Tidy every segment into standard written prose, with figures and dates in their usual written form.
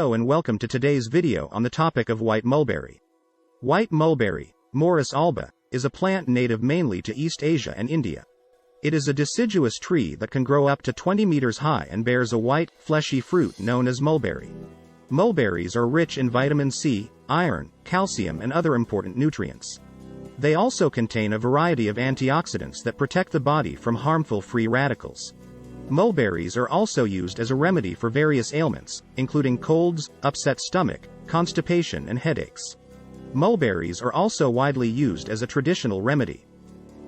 Hello and welcome to today's video on the topic of white mulberry. White mulberry, Morus alba, is a plant native mainly to East Asia and India. It is a deciduous tree that can grow up to 20 meters high and bears a white, fleshy fruit known as mulberry. Mulberries are rich in vitamin C, iron, calcium and other important nutrients. They also contain a variety of antioxidants that protect the body from harmful free radicals. Mulberries are also used as a remedy for various ailments, including colds, upset stomach, constipation and headaches. Mulberries are also widely used as a traditional remedy.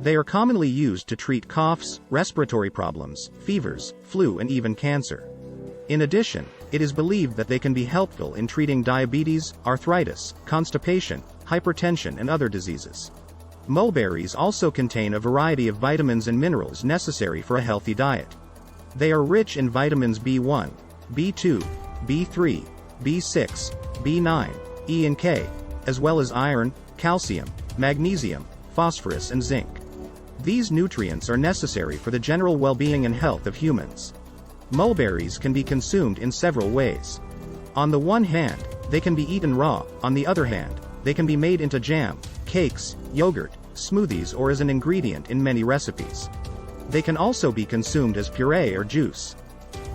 They are commonly used to treat coughs, respiratory problems, fevers, flu and even cancer. In addition, it is believed that they can be helpful in treating diabetes, arthritis, constipation, hypertension and other diseases. Mulberries also contain a variety of vitamins and minerals necessary for a healthy diet. They are rich in vitamins B1, B2, B3, B6, B9, E and K, as well as iron, calcium, magnesium, phosphorus and zinc. These nutrients are necessary for the general well-being and health of humans. Mulberries can be consumed in several ways. On the one hand, they can be eaten raw. On the other hand, they can be made into jam, cakes, yogurt, smoothies or as an ingredient in many recipes. They can also be consumed as puree or juice.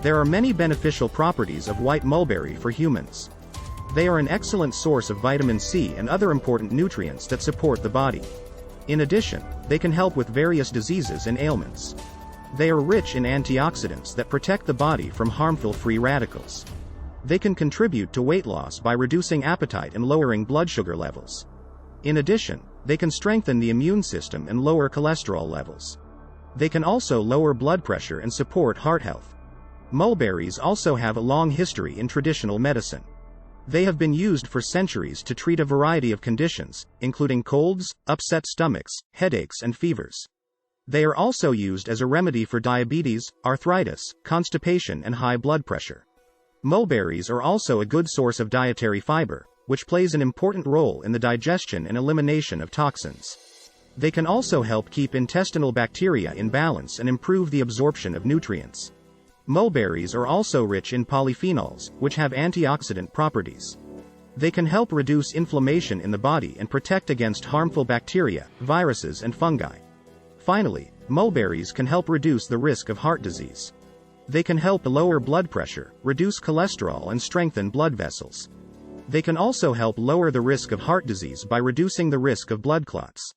There are many beneficial properties of white mulberry for humans. They are an excellent source of vitamin C and other important nutrients that support the body. In addition, they can help with various diseases and ailments. They are rich in antioxidants that protect the body from harmful free radicals. They can contribute to weight loss by reducing appetite and lowering blood sugar levels. In addition, they can strengthen the immune system and lower cholesterol levels. They can also lower blood pressure and support heart health. Mulberries also have a long history in traditional medicine. They have been used for centuries to treat a variety of conditions, including colds, upset stomachs, headaches and fevers. They are also used as a remedy for diabetes, arthritis, constipation and high blood pressure. Mulberries are also a good source of dietary fiber, which plays an important role in the digestion and elimination of toxins. They can also help keep intestinal bacteria in balance and improve the absorption of nutrients. Mulberries are also rich in polyphenols, which have antioxidant properties. They can help reduce inflammation in the body and protect against harmful bacteria, viruses and fungi. Finally, mulberries can help reduce the risk of heart disease. They can help lower blood pressure, reduce cholesterol and strengthen blood vessels. They can also help lower the risk of heart disease by reducing the risk of blood clots.